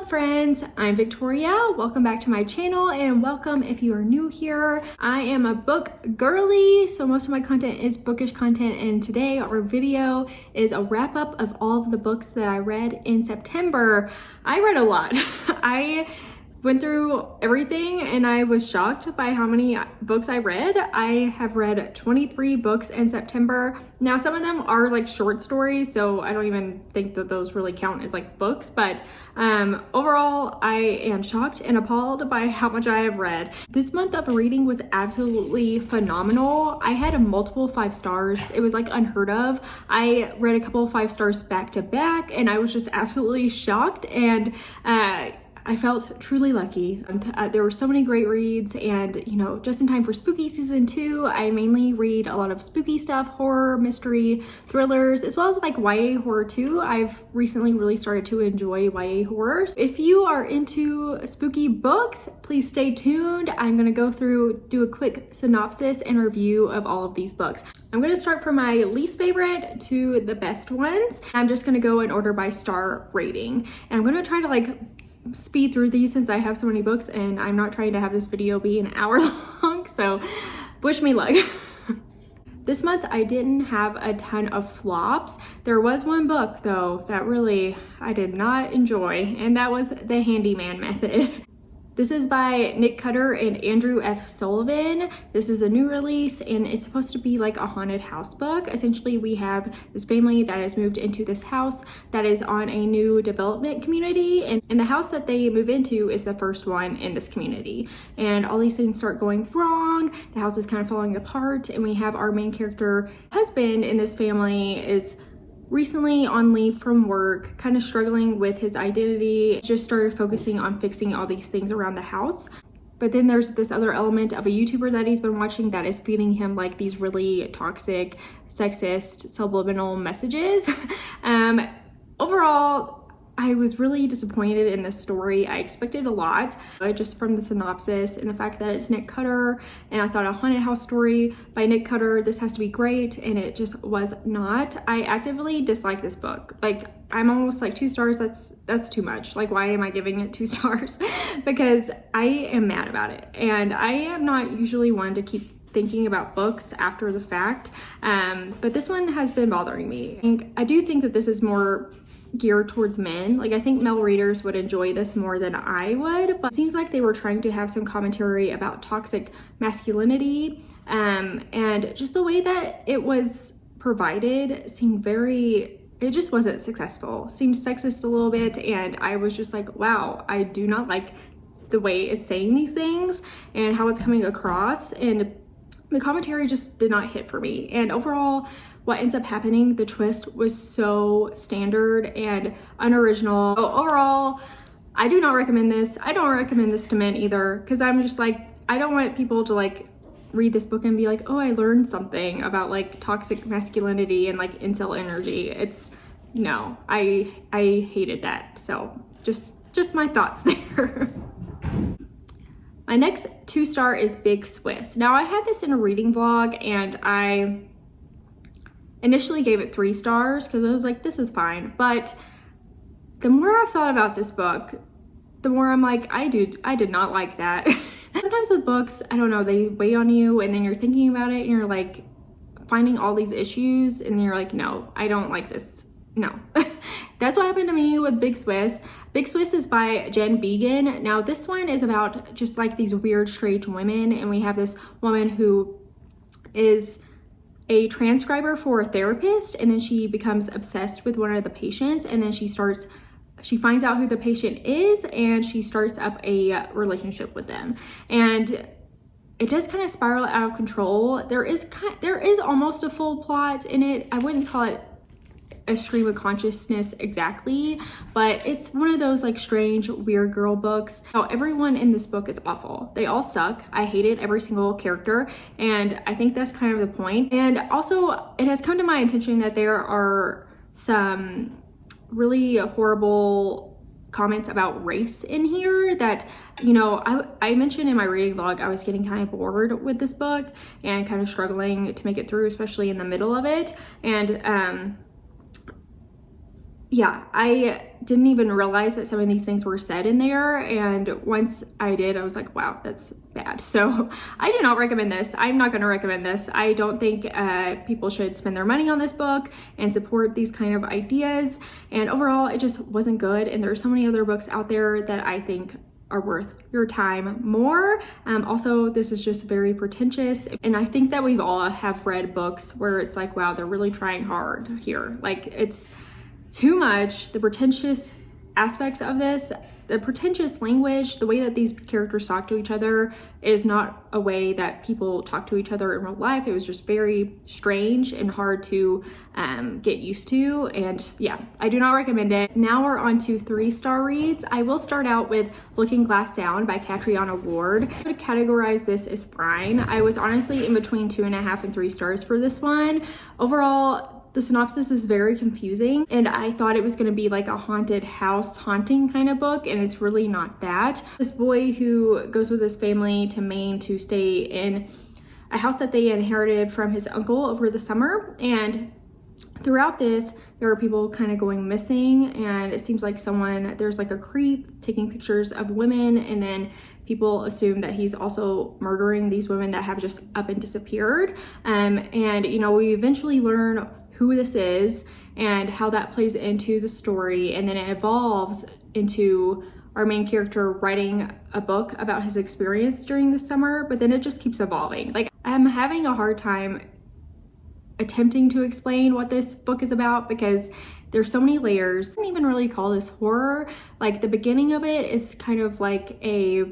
Hello friends, I'm Victoria. Welcome back to my channel and welcome if you are new here. I am a book girly, so most of my content is bookish content, and today our video is a wrap up of all of the books that I read in September. I read a lot. I went through everything and I was shocked by how many books I read. I have read 23 books in September. Now some of them are like short stories, so I don't even think that those really count as like books, but overall I am shocked and appalled by how much I have read. This month of reading was absolutely phenomenal. I had a multiple 5 stars. It was like unheard of. I read a couple of 5 stars back to back and I was just absolutely shocked, and I felt truly lucky. There were so many great reads, and you know, just in time for spooky season 2. I mainly read a lot of spooky stuff, horror, mystery, thrillers, as well as like YA horror too. I've recently really started to enjoy YA horrors. If you are into spooky books, please stay tuned. I'm gonna go through, do a quick synopsis and review of all of these books. I'm gonna start from my least favorite to the best ones. I'm just gonna go in order by star rating, and I'm gonna try to like speed through these since I have so many books and I'm not trying to have this video be an hour long, so wish me luck. This month I didn't have a ton of flops. There was one book though that really I did not enjoy, and that was The Handyman Method. This is by Nick Cutter and Andrew F. Sullivan. This is a new release and it's supposed to be like a haunted house book. Essentially, we have this family that has moved into this house that is on a new development community, and the house that they move into is the first one in this community. And all these things start going wrong. The house is kind of falling apart, and we have our main character husband in this family is recently on leave from work, kind of struggling with his identity, just started focusing on fixing all these things around the house. But then there's this other element of a YouTuber that he's been watching that is feeding him like these really toxic, sexist, subliminal messages. Overall, I was really disappointed in this story. I expected a lot, just from the synopsis and the fact that it's Nick Cutter, and I thought a haunted house story by Nick Cutter, this has to be great, and it just was not. I actively dislike this book. Like, I'm almost like 2 stars, that's too much. Like, why am I giving it 2 stars? Because I am mad about it, and I am not usually one to keep thinking about books after the fact, but this one has been bothering me. And I do think that this is more geared towards men. Like, I think male readers would enjoy this more than I would, but it seems like they were trying to have some commentary about toxic masculinity, and just the way that it was provided seemed it just wasn't successful. Seemed sexist a little bit, and I was just like, wow, I do not like the way it's saying these things and how it's coming across, and the commentary just did not hit for me. And overall, what ends up happening, the twist was so standard and unoriginal. So overall, I do not recommend this. I don't recommend this to men either, because I'm just like, I don't want people to like read this book and be like, oh, I learned something about like toxic masculinity and like incel energy. It's no, I hated that. So just my thoughts there. My next 2-star is Big Swiss. Now, I had this in a reading vlog and I initially gave it 3 stars because I was like, this is fine. But the more I've thought about this book, the more I'm like, I did not like that. Sometimes with books, I don't know, they weigh on you and then you're thinking about it and you're like finding all these issues and then you're like, no, I don't like this. No. That's what happened to me with Big Swiss. Big Swiss is by Jen Began. Now, this one is about just like these weird, strange women, and we have this woman who is a transcriber for a therapist, and then she becomes obsessed with one of the patients, and then she finds out who the patient is, and she starts up a relationship with them. And it does kind of spiral out of control. There is almost a full plot in it. I wouldn't call it a stream of consciousness exactly, but it's one of those like strange, weird girl books. Now, everyone in this book is awful. They all suck. I hated every single character, and I think that's kind of the point. And also, it has come to my attention that there are some really horrible comments about race in here that, you know, I mentioned in my reading vlog, I was getting kind of bored with this book and kind of struggling to make it through, especially in the middle of it. And yeah, I didn't even realize that some of these things were said in there, and once I did, I was like, wow, that's bad. So I do not recommend this. I'm not going to recommend this. I don't think people should spend their money on this book and support these kind of ideas, and overall it just wasn't good. And there are so many other books out there that I think are worth your time more. Also, this is just very pretentious, and I think that we've all have read books where it's like, wow, they're really trying hard here. Like, it's too much. The pretentious aspects of this, the pretentious language, the way that these characters talk to each other is not a way that people talk to each other in real life. It was just very strange and hard to get used to, and yeah, I do not recommend it. Now we're on to 3-star reads. I will start out with Looking Glass Down by Catriona Ward. I would categorize this as fine. I was honestly in between 2.5 and 3 stars for this one. Overall, the synopsis is very confusing, and I thought it was going to be like a haunted house haunting kind of book, and it's really not that. This boy who goes with his family to Maine to stay in a house that they inherited from his uncle over the summer, and throughout this, there are people kind of going missing, and it seems like there's like a creep taking pictures of women, and then people assume that he's also murdering these women that have just up and disappeared. And you know, we eventually learn who this is and how that plays into the story, and then it evolves into our main character writing a book about his experience during the summer, but then it just keeps evolving. Like, I'm having a hard time attempting to explain what this book is about because there's so many layers. I don't even really call this horror. Like, the beginning of it is kind of like a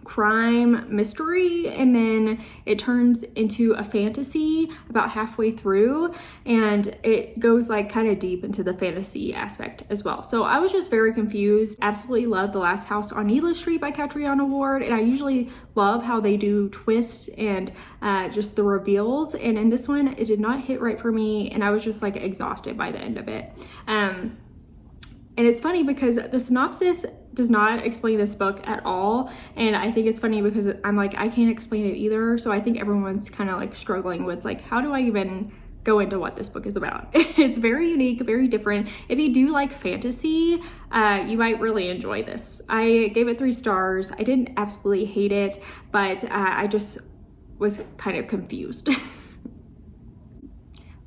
crime mystery, and then it turns into a fantasy about halfway through, and it goes like kind of deep into the fantasy aspect as well. So I was just very confused. Absolutely love The Last House on Needless Street by Catriona Ward, and I usually love how they do twists and just the reveals, and in this one it did not hit right for me, and I was just like exhausted by the end of it. And it's funny because the synopsis does not explain this book at all. And I think it's funny because I'm like, I can't explain it either. So I think everyone's kind of like struggling with like, how do I even go into what this book is about? It's very unique, very different. If you do like fantasy, you might really enjoy this. I gave it 3 stars. I didn't absolutely hate it, but I just was kind of confused.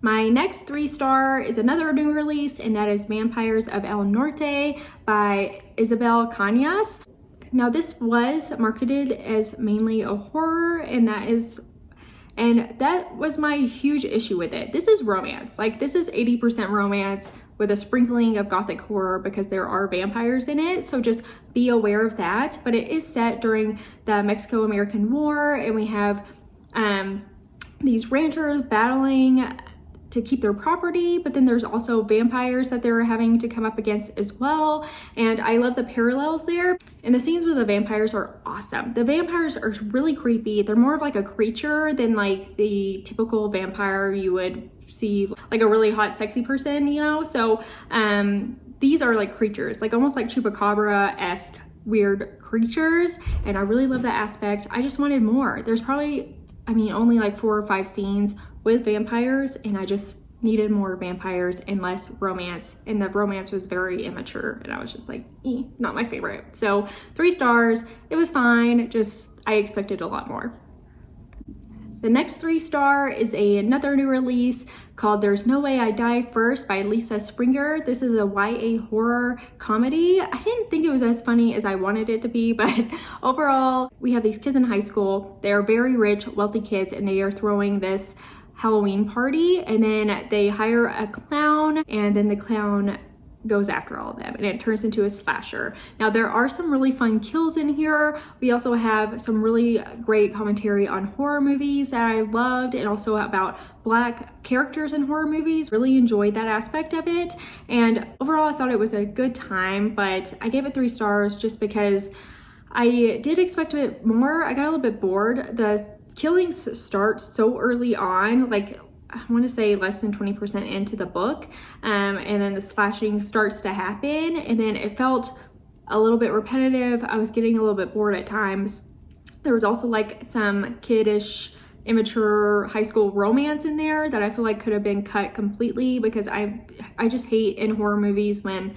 My next 3-star is another new release, and that is Vampires of El Norte by Isabel Cañas. Now, this was marketed as mainly a horror, and that was my huge issue with it. This is romance. Like, this is 80% romance with a sprinkling of gothic horror because there are vampires in it, so just be aware of that. But it is set during the Mexico-American War, and we have these ranchers battling to keep their property, but then there's also vampires that they're having to come up against as well, and I love the parallels there. And the scenes with the vampires are awesome. The vampires are really creepy. They're more of like a creature than like the typical vampire you would see, like a really hot sexy person, you know. So these are like creatures, like almost like chupacabra-esque weird creatures, and I really love that aspect. I just wanted more. There's probably, I mean, only like 4 or 5 scenes with vampires, and I just needed more vampires and less romance, and the romance was very immature, and I was just like, not my favorite. So 3 stars, it was fine, just I expected a lot more. The next 3-star is another new release called There's No Way I Die First by Lisa Springer. This is a YA horror comedy. I didn't think it was as funny as I wanted it to be, but overall, we have these kids in high school. They are very rich, wealthy kids, and they are throwing this Halloween party, and then they hire a clown, and then the clown goes after all of them, and it turns into a slasher. Now, there are some really fun kills in here. We also have some really great commentary on horror movies that I loved, and also about Black characters in horror movies. Really enjoyed that aspect of it, and overall I thought it was a good time, but I gave it 3 stars just because I did expect a bit more. I got a little bit bored. The killings start so early on, like I want to say less than 20% into the book, and then the slashing starts to happen, and then it felt a little bit repetitive. I was getting a little bit bored at times. There was also like some kiddish immature high school romance in there that I feel like could have been cut completely, because I just hate in horror movies when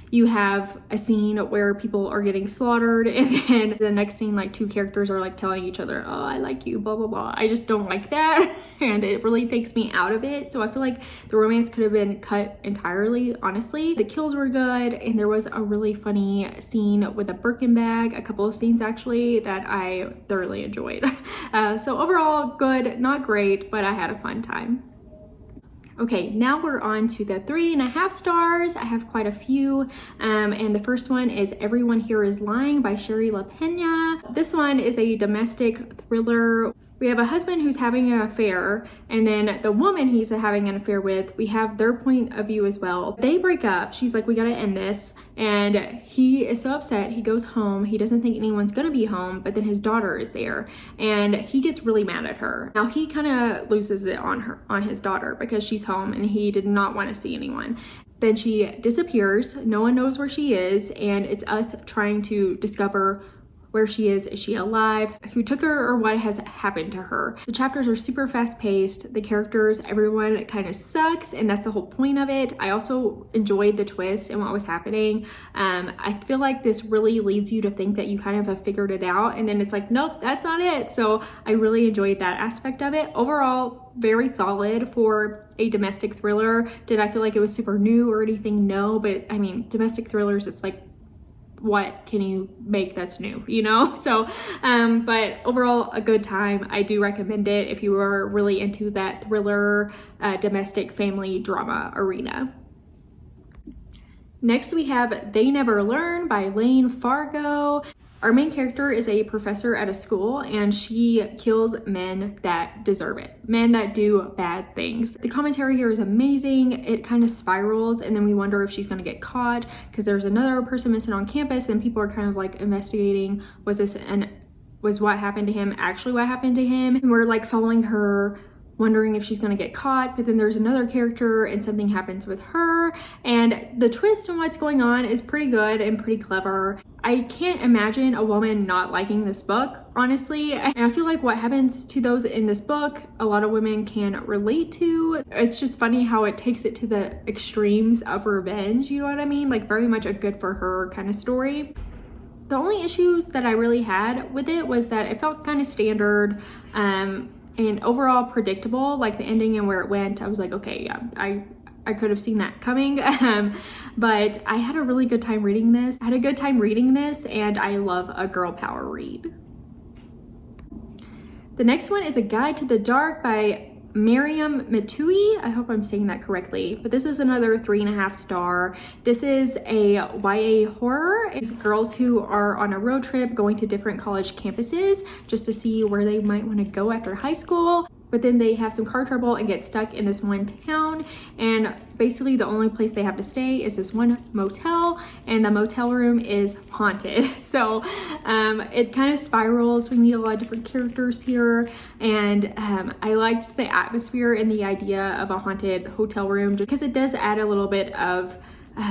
you have a scene where people are getting slaughtered and then the next scene like two characters are like telling each other, oh, I like you, blah blah blah. I just don't like that and it really takes me out of it. So I feel like the romance could have been cut entirely, honestly. The kills were good and there was a really funny scene with a Birkin bag, a couple of scenes actually, that I thoroughly enjoyed. So overall good, not great, but I had a fun time. Okay, now we're on to the 3.5 stars. I have quite a few, and the first one is Everyone Here Is Lying by Sherry LaPena. This one is a domestic thriller. We have a husband who's having an affair, and then the woman he's having an affair with, we have their point of view as well. They break up. She's like, we gotta end this. And he is so upset. He goes home. He doesn't think anyone's gonna be home, but then his daughter is there and he gets really mad at her. Now he kind of loses it on his daughter because she's home and he did not want to see anyone. Then she disappears. No one knows where she is, and it's us trying to discover where she is she alive, who took her, or what has happened to her. The chapters are super fast paced. The characters, everyone kind of sucks, and that's the whole point of it. I also enjoyed the twist and what was happening. I feel like this really leads you to think that you kind of have figured it out, and then it's like, nope, that's not it. So I really enjoyed that aspect of it. Overall, very solid for a domestic thriller. Did I feel like it was super new or anything? No, but I mean, domestic thrillers, it's like, what can you make that's new, you know? So but overall a good time. I do recommend it if you are really into that thriller domestic family drama arena. Next we have They Never Learn by Lane Fargo. Our main character is a professor at a school and she kills men that deserve it, men that do bad things. The commentary here is amazing. It kind of spirals and then we wonder if she's going to get caught because there's another person missing on campus and people are kind of like investigating, was what happened to him actually what happened to him? And we're like following her, wondering if she's gonna get caught, but then there's another character and something happens with her, and the twist on what's going on is pretty good and pretty clever. I can't imagine a woman not liking this book, honestly, and I feel like what happens to those in this book, a lot of women can relate to. It's just funny how it takes it to the extremes of revenge, you know what I mean? Like very much a good for her kind of story. The only issues that I really had with it was that it felt kind of standard, and overall predictable, like the ending and where it went. I was like, okay, yeah, I could have seen that coming. But I had a really good time reading this. And I love a girl power read. The next one is A Guide to the Dark by Miriam Matui. I hope I'm saying that correctly, but this is another 3.5 star. This is a YA horror. It's girls who are on a road trip going to different college campuses just to see where they might want to go after high school. But then they have some car trouble and get stuck in this one town, and basically the only place they have to stay is this one motel, and the motel room is haunted. So it kind of spirals. We meet a lot of different characters here, and I liked the atmosphere and the idea of a haunted hotel room because it does add a little bit of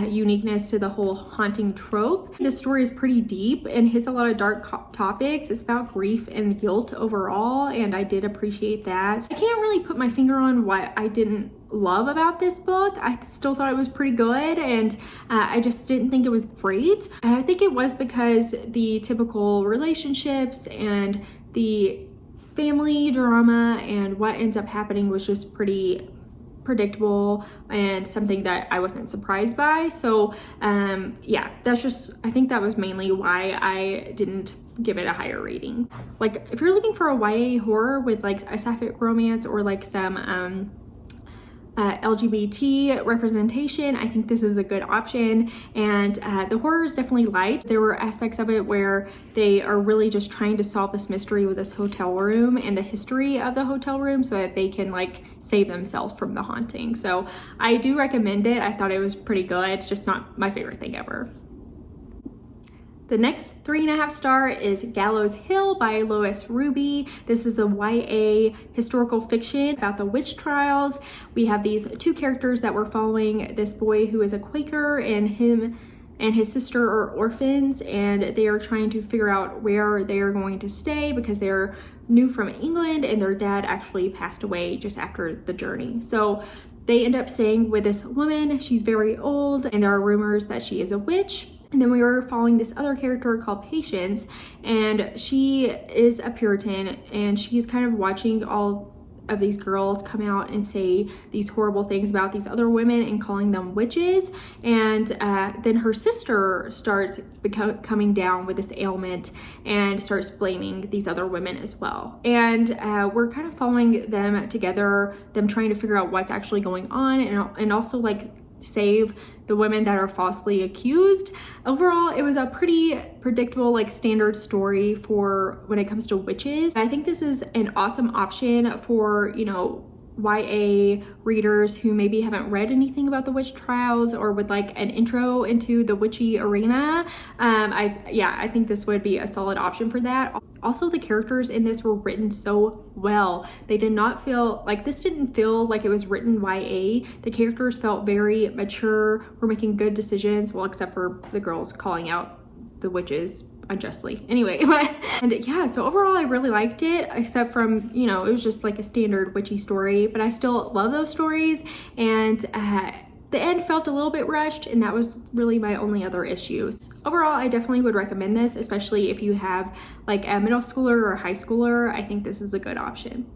uniqueness to the whole haunting trope. The story is pretty deep and hits a lot of dark topics. It's about grief and guilt overall, and I did appreciate that. I can't really put my finger on what I didn't love about this book. I still thought it was pretty good, and I just didn't think it was great. And I think it was because the typical relationships and the family drama and what ends up happening was just pretty predictable and something that I wasn't surprised by. So yeah, I think that was mainly why I didn't give it a higher rating. Like if you're looking for a YA horror with like a sapphic romance or like some LGBT representation, I think this is a good option. And the horror is definitely light. There were aspects of it where they are really just trying to solve this mystery with this hotel room and the history of the hotel room so that they can like save themselves from the haunting. So I do recommend it. I thought it was pretty good, just not my favorite thing ever. The next 3.5 star is Gallows Hill by Lois Ruby. This is a YA historical fiction about the witch trials. We have these two characters that we're following, this boy who is a Quaker and him and his sister are orphans, and they are trying to figure out where they are going to stay because they're new from England and their dad actually passed away just after the journey. So they end up staying with this woman. She's very old, and there are rumors that she is a witch. And then we were following this other character called Patience, and she is a Puritan, and she's kind of watching all of these girls come out and say these horrible things about these other women and calling them witches. And then her sister starts coming down with this ailment and starts blaming these other women as well. And we're kind of following them together, them trying to figure out what's actually going on, and also like save the women that are falsely accused. Overall, it was a pretty predictable, like standard story for when it comes to witches. I think this is an awesome option for, you know, YA readers who maybe haven't read anything about the witch trials or would like an intro into the witchy arena. I think this would be a solid option for that. Also, the characters in this were written so well. They did not feel like, this didn't feel like it was written YA. The characters felt very mature, were making good decisions, well, except for the girls calling out the witches unjustly. Anyway, and yeah, so overall I really liked it, except from, you know, it was just like a standard witchy story, but I still love those stories. And the end felt a little bit rushed, and that was really my only other issues. Overall, I definitely would recommend this, especially if you have like a middle schooler or a high schooler. I think this is a good option.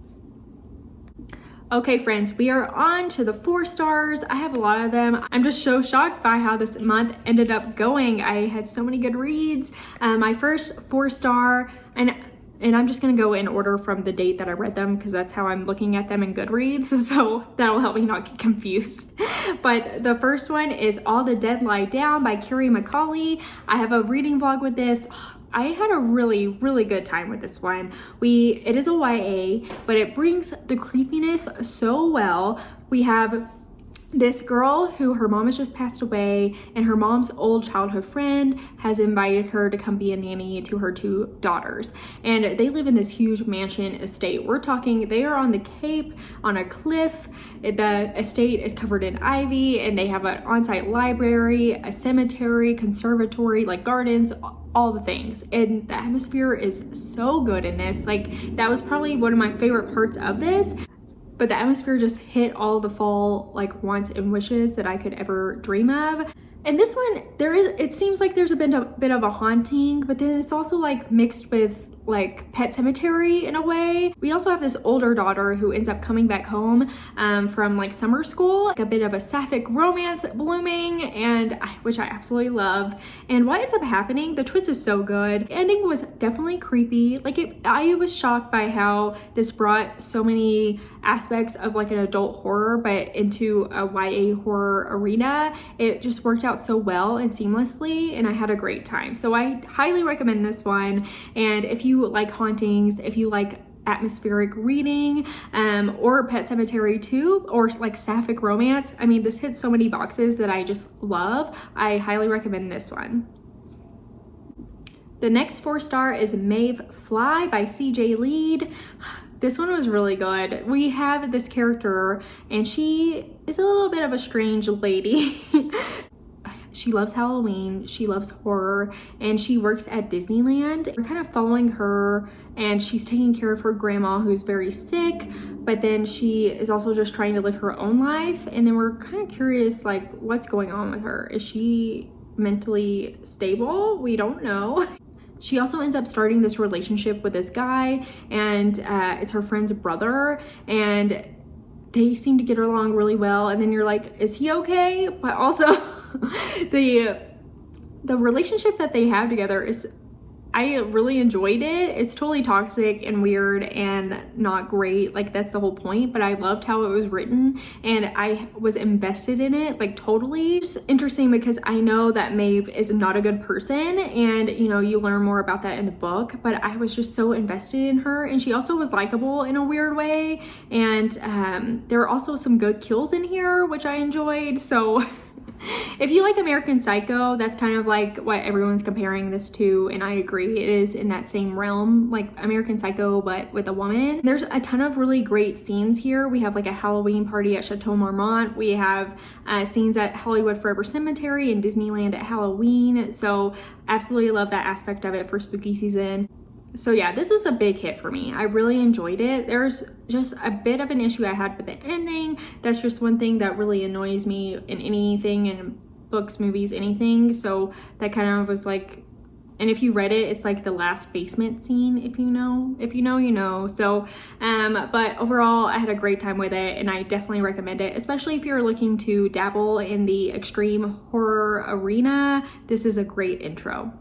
Okay friends, we are on to the 4 stars. I have a lot of them. I'm just so shocked by how this month ended up going. I had so many good reads. My first 4-star, and I'm just gonna go in order from the date that I read them because that's how I'm looking at them in Goodreads, so that'll help me not get confused. But the first one is All the Dead Lie Down by Carrie McCauley. I have a reading vlog with this. I had a really, really good time with this one. It is a YA, but it brings the creepiness so well. We have this girl who her mom has just passed away, and her mom's old childhood friend has invited her to come be a nanny to her 2 daughters. And they live in this huge mansion estate. We're talking, they are on the Cape, on a cliff. The estate is covered in ivy, and they have an on-site library, a cemetery, conservatory, like gardens, all the things. And the atmosphere is so good in this. Like, that was probably one of my favorite parts of this. But the atmosphere just hit all the fall like wants and wishes that I could ever dream of. And this one, it seems like there's a bit of a haunting, but then it's also like mixed with like Pet Cemetery in a way. We also have this older daughter who ends up coming back home from like summer school, like a bit of a sapphic romance blooming, and which I absolutely love. And what ends up happening, the twist is so good. The ending was definitely creepy. Like I was shocked by how this brought so many aspects of like an adult horror but into a YA horror arena. It just worked out so well and seamlessly, and I had a great time. So I highly recommend this one. And if you like hauntings, if you like atmospheric reading, or Pet Cemetery too, or like sapphic romance, I mean, this hits so many boxes that I just love. I highly recommend this one. The next 4-star is Maeve Fly by CJ Lead. This one was really good. We have this character, and she is a little bit of a strange lady. She loves Halloween, she loves horror, and she works at Disneyland. We're kind of following her, and she's taking care of her grandma who's very sick, but then she is also just trying to live her own life. And then we're kind of curious, like, what's going on with her? Is she mentally stable? We don't know. She also ends up starting this relationship with this guy, and it's her friend's brother, and they seem to get along really well. And then you're like, is he okay? But also the relationship that they have together is, I really enjoyed it. It's totally toxic and weird and not great. Like, that's the whole point, but I loved how it was written, and I was invested in it, like, totally. It's interesting because I know that Maeve is not a good person, and you know, you learn more about that in the book, but I was just so invested in her. And she also was likable in a weird way, and there are also some good kills in here, which I enjoyed. So If you like American Psycho, that's kind of like what everyone's comparing this to, and I agree, it is in that same realm, like American Psycho, but with a woman. There's a ton of really great scenes here. We have like a Halloween party at Chateau Marmont. We have scenes at Hollywood Forever Cemetery and Disneyland at Halloween. So absolutely love that aspect of it for spooky season. So yeah, this was a big hit for me. I really enjoyed it. There's just a bit of an issue I had with the ending. That's just one thing that really annoys me in anything, in books, movies, anything. So that kind of was like, and if you read it, it's like the last basement scene, if you know, you know. So, but overall, I had a great time with it, and I definitely recommend it, especially if you're looking to dabble in the extreme horror arena. This is a great intro.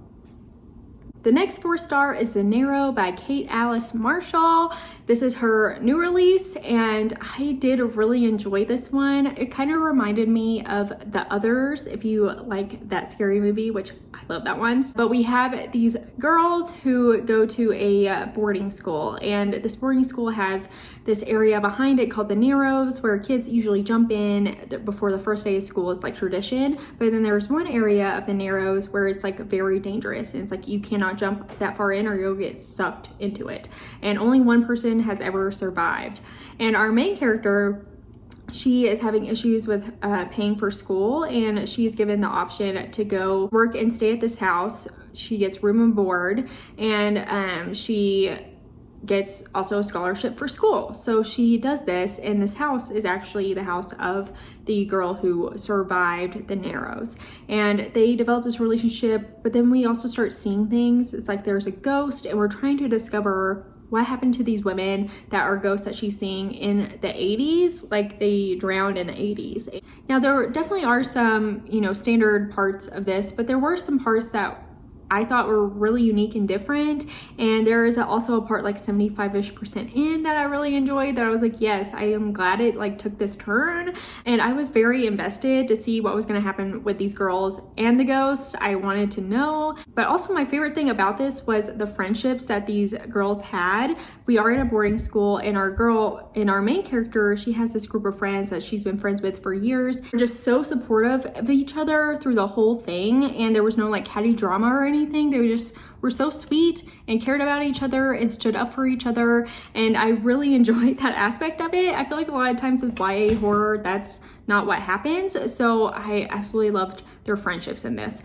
The next 4-star is The Naro by Kate Alice Marshall. This is her new release, and I did really enjoy this one. It kind of reminded me of The Others, if you like that scary movie, which I love that one. But we have these girls who go to a boarding school, and this boarding school has this area behind it called the Narrows, where kids usually jump in before the first day of school. It's like tradition. But then there's one area of the Narrows where it's like very dangerous, and it's like you cannot jump that far in or you'll get sucked into it. And only one person has ever survived. And our main character, she is having issues with paying for school, and she's given the option to go work and stay at this house. She gets room and board, and she gets also a scholarship for school. So she does this, and this house is actually the house of the girl who survived the Narrows. And they develop this relationship, but then we also start seeing things. It's like there's a ghost, and we're trying to discover what happened to these women that are ghosts that she's seeing in the 80s, like they drowned in the 80s. Now, there definitely are some, standard parts of this, but there were some parts that I thought were really unique and different. And there is also a part like 75-ish% in that I really enjoyed, that I was like, yes, I am glad it like took this turn. And I was very invested to see what was going to happen with these girls and the ghosts. I wanted to know. But also my favorite thing about this was the friendships that these girls had. We are in a boarding school, and our main character, she has this group of friends that she's been friends with for years. They're just so supportive of each other through the whole thing, and there was no like catty drama or anything. They were so sweet and cared about each other and stood up for each other, and I really enjoyed that aspect of it. I feel like a lot of times with YA horror, that's not what happens. So I absolutely loved their friendships in this.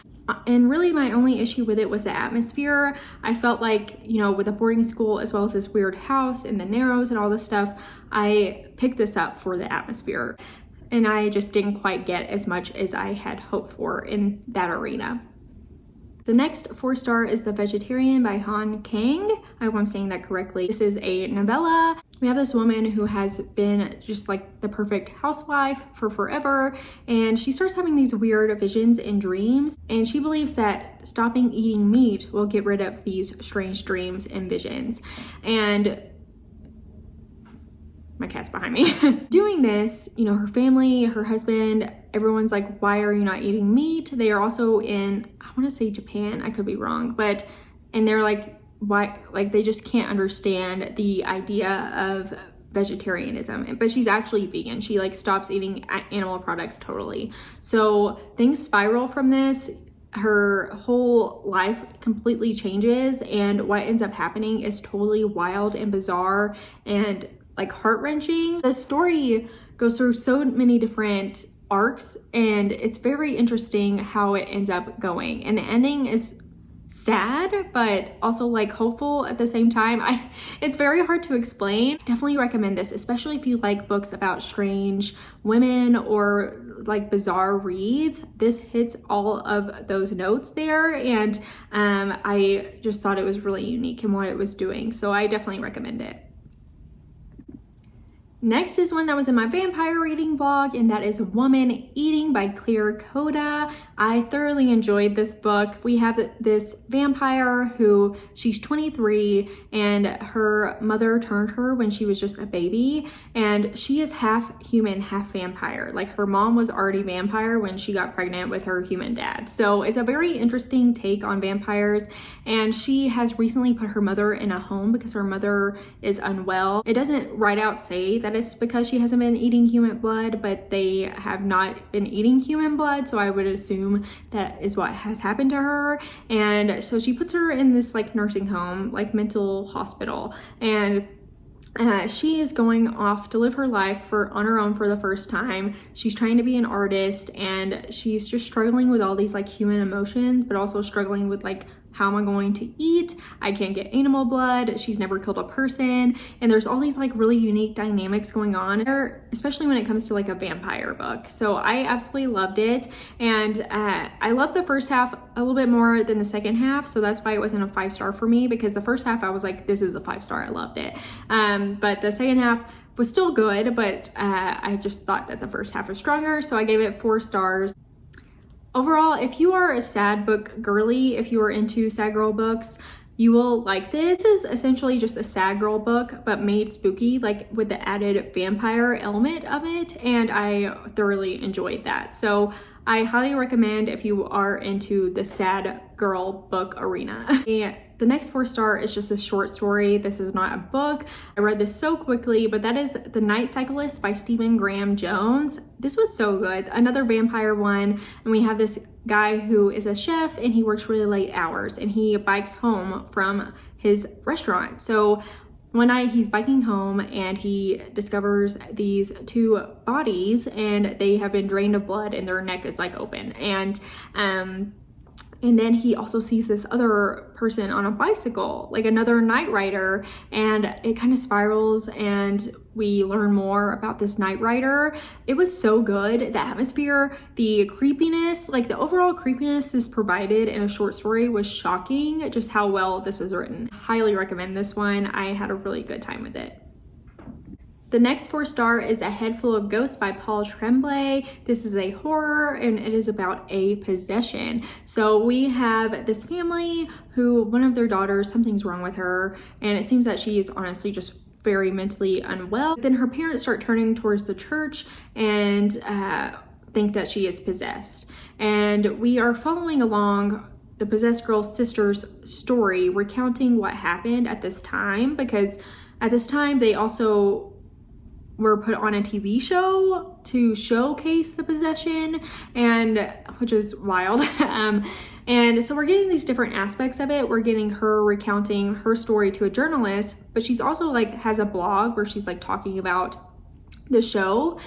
And really my only issue with it was the atmosphere. I felt like, with a boarding school as well as this weird house and the Narrows and all this stuff, I picked this up for the atmosphere. And I just didn't quite get as much as I had hoped for in that arena. The next 4-star is The Vegetarian by Han Kang. I hope I'm saying that correctly. This is a novella. We have this woman who has been just like the perfect housewife for forever, and she starts having these weird visions and dreams, and she believes that stopping eating meat will get rid of these strange dreams and visions. And my cat's behind me. Doing this, her family, her husband, everyone's like, why are you not eating meat? They are also in, I want to say Japan, I could be wrong, and they're like, why, like they just can't understand the idea of vegetarianism. But she's actually vegan. She like stops eating animal products totally. So things spiral from this. Her whole life completely changes, and what ends up happening is totally wild and bizarre and like heart-wrenching. The story goes through so many different arcs, and it's very interesting how it ends up going. And the ending is sad, but also like hopeful at the same time. It's very hard to explain. I definitely recommend this, especially if you like books about strange women or like bizarre reads. This hits all of those notes there, and I just thought it was really unique in what it was doing. So I definitely recommend it. Next is one that was in my vampire reading vlog, and that is Woman Eating by Claire Coda. I thoroughly enjoyed this book. We have this vampire who, she's 23, and her mother turned her when she was just a baby, and she is half human, half vampire. Like her mom was already vampire when she got pregnant with her human dad. So it's a very interesting take on vampires, and she has recently put her mother in a home because her mother is unwell. It doesn't right out say that that it's because she hasn't been eating human blood, but they have not been eating human blood, so I would assume that is what has happened to her. And so she puts her in this like nursing home, like mental hospital, and she is going off to live her life on her own for the first time. She's trying to be an artist, and she's just struggling with all these like human emotions, but also struggling with like, how am I going to eat? I can't get animal blood. She's never killed a person. And there's all these like really unique dynamics going on there, especially when it comes to like a vampire book. So I absolutely loved it. And I loved the first half a little bit more than the second half. So that's why it wasn't a 5-star for me, because the first half I was like, this is a 5-star. I loved it. But the second half was still good, but I just thought that the first half was stronger. So I gave it 4 stars. Overall, if you are a sad book girly, if you are into sad girl books, you will like this. This is essentially just a sad girl book, but made spooky, like with the added vampire element of it, and I thoroughly enjoyed that. So I highly recommend if you are into the sad girl book arena. The next 4-star is just a short story. This is not a book. I read this so quickly, but that is The Night Cyclist by Stephen Graham Jones. This was so good. Another vampire one. And we have this guy who is a chef, and he works really late hours, and he bikes home from his restaurant. So one night he's biking home and he discovers these 2 bodies, and they have been drained of blood and their neck is like open. And then he also sees this other person on a bicycle, like another night rider, and it kind of spirals, and we learn more about this night rider. It was so good. The atmosphere, the creepiness, like the overall creepiness is provided in a short story was shocking, just how well this was written. Highly recommend this one. I had a really good time with it. The next 4-star is A Headful of Ghosts by Paul Tremblay. This is a horror, and it is about a possession. So we have this family who, one of their daughters, something's wrong with her, and it seems that she is honestly just very mentally unwell. Then her parents start turning towards the church and think that she is possessed. And we are following along the possessed girl's sister's story, recounting what happened at this time, because at this time they also were put on a TV show to showcase the possession, and which is wild. And so we're getting these different aspects of it. We're getting her recounting her story to a journalist, but she's also like has a blog where she's like talking about the show.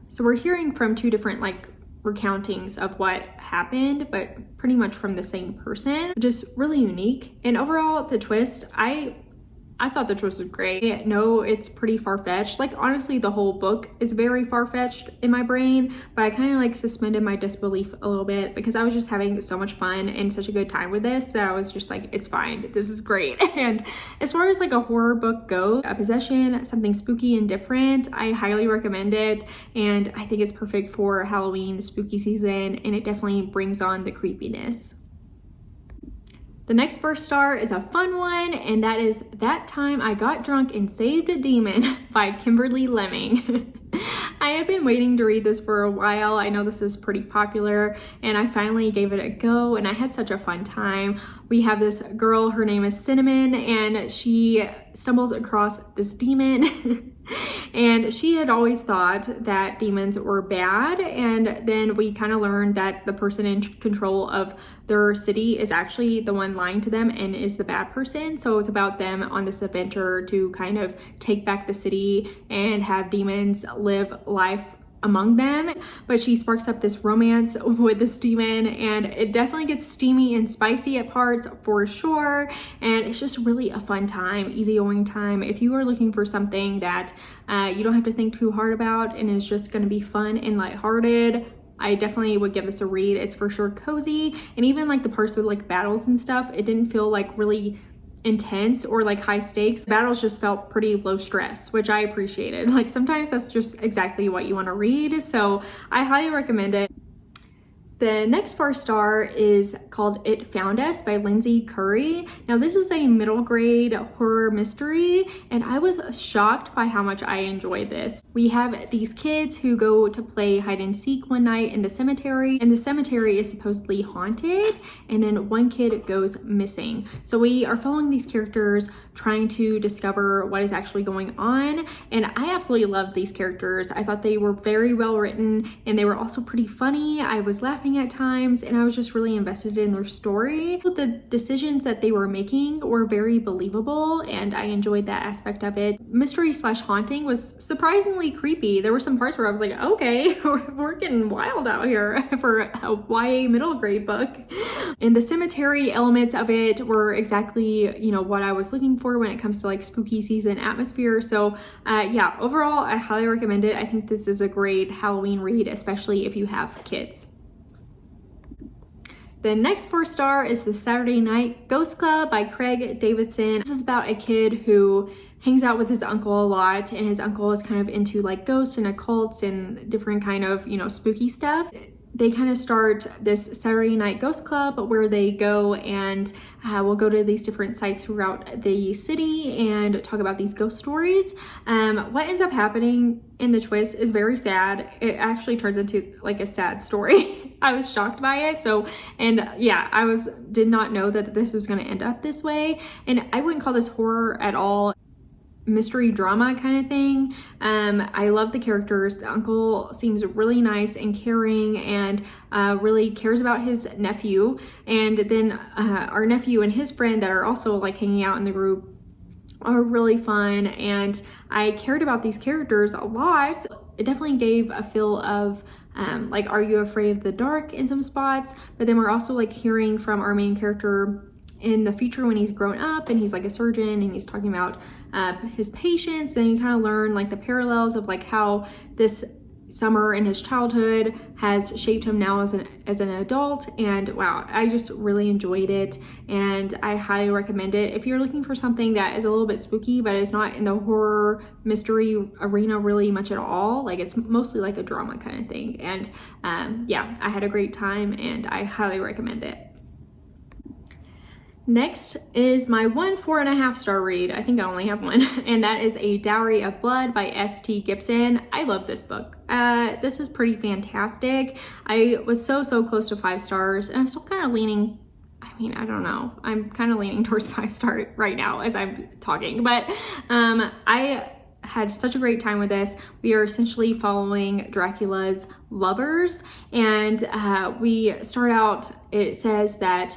So we're hearing from 2 different like recountings of what happened, but pretty much from the same person, just really unique. And overall, the twist, I thought the twist was great. No, it's pretty far-fetched. Like, honestly, the whole book is very far-fetched in my brain, but I kind of like suspended my disbelief a little bit because I was just having so much fun and such a good time with this that I was just like, it's fine. This is great. And as far as like a horror book goes, a possession, something spooky and different, I highly recommend it. And I think it's perfect for Halloween spooky season, and it definitely brings on the creepiness. The next 4-star is a fun one, and that is That Time I Got Drunk and Saved a Demon by Kimberly Lemming. I had been waiting to read this for a while. I know this is pretty popular, and I finally gave it a go, and I had such a fun time. We have this girl, her name is Cinnamon, and she stumbles across this demon. And she had always thought that demons were bad, and then we kind of learned that the person in control of their city is actually the one lying to them and is the bad person. So it's about them on this adventure to kind of take back the city and have demons live life among them. But she sparks up this romance with this demon, and it definitely gets steamy and spicy at parts for sure, and it's just really a fun time, easygoing time. If you are looking for something that you don't have to think too hard about and is just going to be fun and lighthearted, I definitely would give this a read. It's for sure cozy, and even like the parts with like battles and stuff, it didn't feel like really intense or like high stakes. Battles just felt pretty low stress, which I appreciated. Like sometimes that's just exactly what you want to read, so I highly recommend it. The next 4-star is called It Found Us by Lindsay Curry. Now this is a middle grade horror mystery and I was shocked by how much I enjoyed this. We have these kids who go to play hide and seek one night in the cemetery, and the cemetery is supposedly haunted, and then one kid goes missing. So we are following these characters trying to discover what is actually going on, and I absolutely love these characters. I thought they were very well written and they were also pretty funny. I was laughing at times and I was just really invested in their story. The decisions that they were making were very believable and I enjoyed that aspect of it. Mystery slash haunting was surprisingly creepy. There were some parts where I was like, okay, we're getting wild out here for a YA middle grade book. And the cemetery elements of it were exactly, you know, what I was looking for when it comes to like spooky season atmosphere. So yeah, overall, I highly recommend it. I think this is a great Halloween read, especially if you have kids. The next 4-star is The Saturday Night Ghost Club by Craig Davidson. This is about a kid who hangs out with his uncle a lot, and his uncle is kind of into like ghosts and occults and different kind of, you know, spooky stuff. They kind of start this Saturday Night Ghost Club where they go and will go to these different sites throughout the city and talk about these ghost stories. What ends up happening in the twist is very sad. It actually turns into like a sad story. I was shocked by it. So, and yeah, did not know that this was going to end up this way. And I wouldn't call this horror at all. Mystery drama kind of thing. I love the characters. The uncle seems really nice and caring and really cares about his nephew. And then our nephew and his friend that are also like hanging out in the group are really fun. And I cared about these characters a lot. It definitely gave a feel of like, are you afraid of the dark in some spots? But then we're also like hearing from our main character in the future when he's grown up and he's like a surgeon and he's talking about his patients. Then you kind of learn like the parallels of like how this summer in his childhood has shaped him now as an adult. And wow, I just really enjoyed it and I highly recommend it. If you're looking for something that is a little bit spooky but it's not in the horror mystery arena really much at all, like it's mostly like a drama kind of thing. And yeah, I had a great time and I highly recommend it. Next is my 4.5-star read. I think I only have one, and that is A Dowry of Blood by S.T. Gibson. I love this book. This is pretty fantastic. I was so close to 5 stars, and I'm still kind of leaning, I mean, I don't know. I'm kind of leaning towards 5-star right now as I'm talking, but I had such a great time with this. We are essentially following Dracula's lovers, and we start out, it says that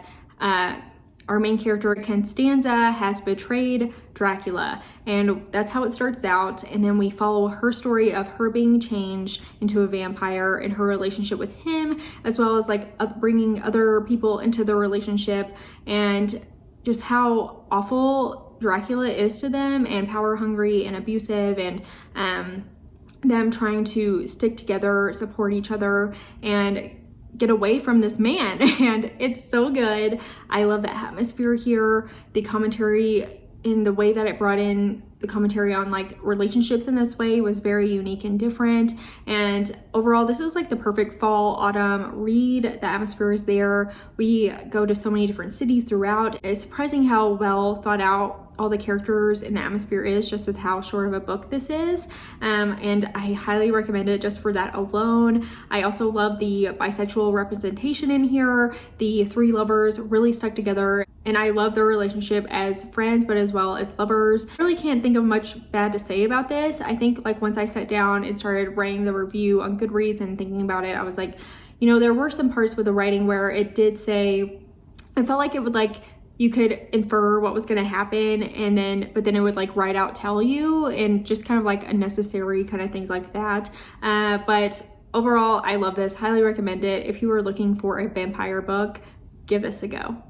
our main character, Constanza, has betrayed Dracula, and that's how it starts out. And then we follow her story of her being changed into a vampire and her relationship with him, as well as like bringing other people into the relationship and just how awful Dracula is to them and power hungry and abusive, and them trying to stick together, support each other, and get away from this man. And it's so good. I love the atmosphere here. The commentary in the way that it brought in the commentary on like relationships in this way was very unique and different. And overall, this is like the perfect fall autumn read. The atmosphere is there. We go to so many different cities throughout. It's surprising how well thought out all the characters and the atmosphere is, just with how short of a book this is. And I highly recommend it just for that alone. I also love the bisexual representation in here. The 3 lovers really stuck together, and I love their relationship as friends, but as well as lovers. I really can't think of much bad to say about this. I think like once I sat down and started writing the review on Goodreads and thinking about it, I was like, you know, there were some parts with the writing where it did say, I felt like it would like, you could infer what was going to happen, and but then it would like right out tell you, and just kind of like unnecessary kind of things like that. But overall, I love this. Highly recommend it. If you are looking for a vampire book, give this a go.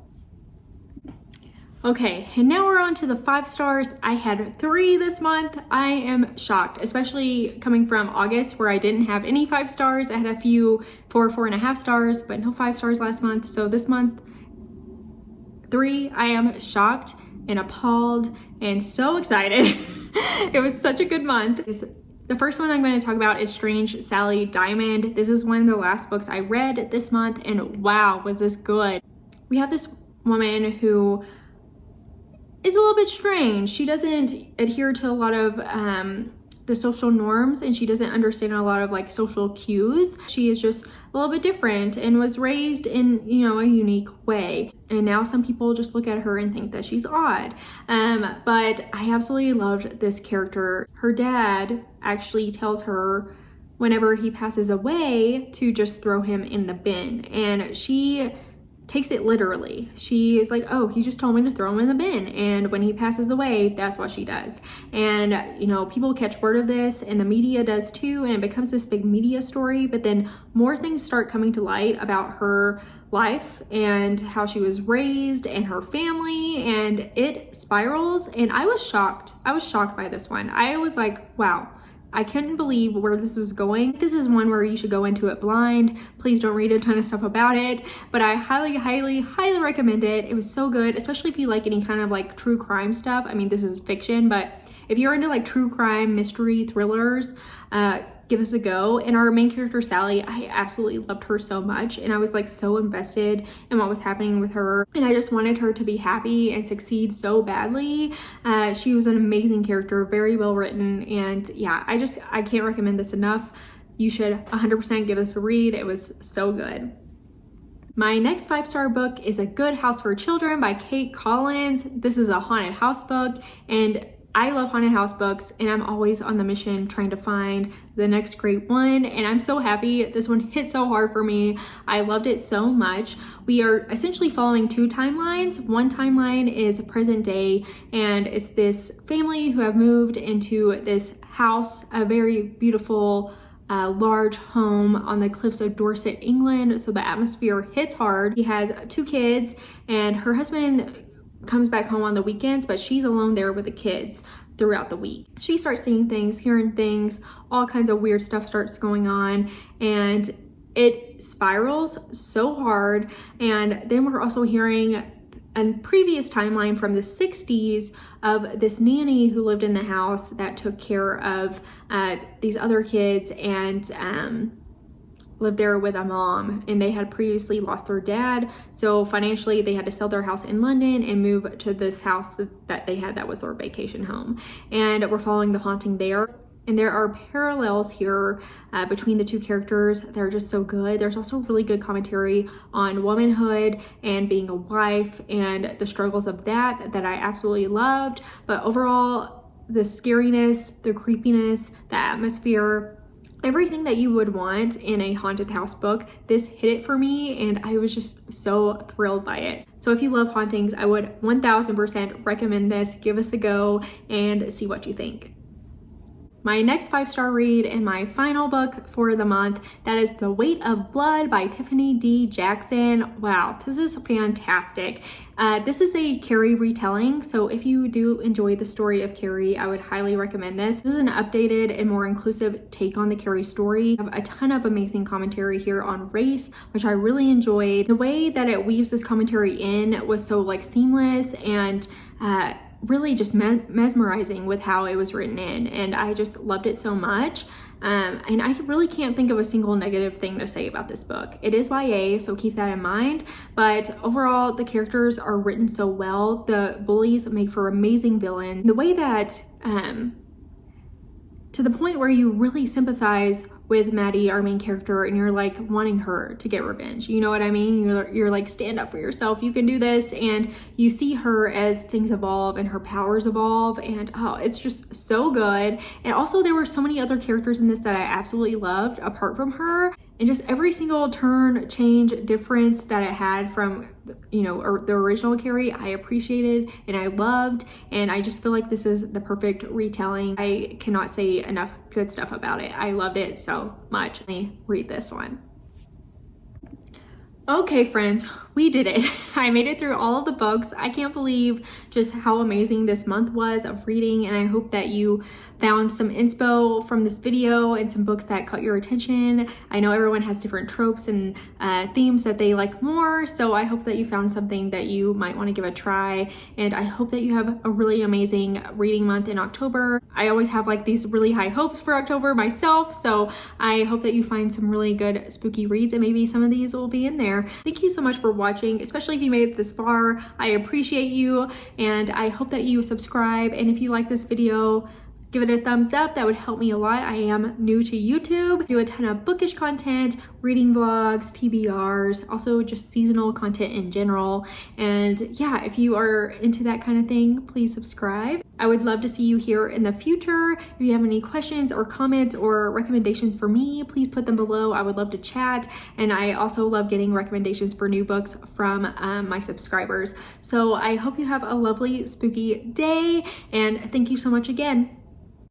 Okay, and now we're on to the 5 stars. I had 3 this month. I am shocked, especially coming from August where I didn't have any 5 stars. I had a few 4.5 stars, but no 5 stars last month. So this month, 3, I am shocked and appalled and so excited. It was such a good month. The first one I'm going to talk about is Strange Sally Diamond. This is one of the last books I read this month, and wow, was this good. We have this woman who is a little bit strange. She doesn't adhere to a lot of the social norms, and she doesn't understand a lot of like social cues. She is just a little bit different and was raised in, you know, a unique way. And now some people just look at her and think that she's odd. But I absolutely loved this character. Her dad actually tells her whenever he passes away to just throw him in the bin. And she takes it literally. She is like, oh, he just told me to throw him in the bin. And when he passes away, that's what she does. And, you know, people catch word of this, and the media does too, and it becomes this big media story. But then more things start coming to light about her life and how she was raised and her family, and it spirals. And I was shocked. I was shocked by this one. I was like, wow. I couldn't believe where this was going. This is one where you should go into it blind. Please don't read a ton of stuff about it, but I highly recommend it. It was so good, especially if you like any kind of like true crime stuff. I mean, this is fiction, but if you're into like true crime, mystery, thrillers, give us a go. And our main character, Sally, I absolutely loved her so much, and I was like so invested in what was happening with her, and I just wanted her to be happy and succeed so badly. She was an amazing character, very well written, and yeah, I can't recommend this enough. You should 100% give this a read. It was so good. My next 5-star book is A Good House for Children by Kate Collins. This is a haunted house book, and I love haunted house books, and I'm always on the mission trying to find the next great one, and I'm so happy this one hit so hard for me. I loved it so much. We are essentially following 2 timelines. One timeline is present day, and it's this family who have moved into this house, a very beautiful large home on the cliffs of Dorset, England, so the atmosphere hits hard. She has 2 kids, and her husband comes back home on the weekends, but she's alone there with the kids throughout the week. She starts seeing things, hearing things, all kinds of weird stuff starts going on, and it spirals so hard. And then we're also hearing a previous timeline from the 60s of this nanny who lived in the house that took care of these other kids and lived there with a mom, and they had previously lost their dad, so financially they had to sell their house in London and move to this house that they had that was their vacation home. And we're following the haunting there, and there are parallels here between the 2 characters that are just so good. There's also really good commentary on womanhood and being a wife and the struggles of that I absolutely loved. But overall, the scariness, the creepiness, the atmosphere, everything that you would want in a haunted house book, this hit it for me, and I was just so thrilled by it. So if you love hauntings, I would 1000% recommend this. Give us a go and see what you think. My next 5-star read and my final book for the month, that is The Weight of Blood by Tiffany D. Jackson. Wow, this is fantastic. This is a Carrie retelling, so if you do enjoy the story of Carrie, I would highly recommend this. This is an updated and more inclusive take on the Carrie story. I have a ton of amazing commentary here on race, which I really enjoyed. The way that it weaves this commentary in was so like seamless and really just mesmerizing with how it was written in, and I just loved it so much. And I really can't think of a single negative thing to say about this book. It is YA, so keep that in mind, but overall the characters are written so well. The bullies make for amazing villains. The way that to the point where you really sympathize with Maddie, our main character, and you're like wanting her to get revenge. You know what I mean? You're like, stand up for yourself, you can do this. And you see her as things evolve and her powers evolve, and oh, it's just so good. And also there were so many other characters in this that I absolutely loved apart from her, and just every single turn, change, difference that it had from, you know, the original Carrie, I appreciated and I loved, and I just feel like this is the perfect retelling. I cannot say enough good stuff about it. I loved it so much. Let me read this one. Okay, friends, we did it. I made it through all of the books. I can't believe just how amazing this month was of reading, and I hope that you found some inspo from this video and some books that caught your attention. I know everyone has different tropes and themes that they like more, so I hope that you found something that you might want to give a try, and I hope that you have a really amazing reading month in October. I always have like these really high hopes for October myself, so I hope that you find some really good spooky reads, and maybe some of these will be in there. Thank you so much for watching, especially if you made it this far. I appreciate you, and I hope that you subscribe, and if you like this video, give it a thumbs up. That would help me a lot. I am new to YouTube. I do a ton of bookish content, reading vlogs, TBRs, also just seasonal content in general. And yeah, if you are into that kind of thing, please subscribe. I would love to see you here in the future. If you have any questions or comments or recommendations for me, please put them below. I would love to chat. And I also love getting recommendations for new books from my subscribers. So I hope you have a lovely spooky day, and thank you so much again.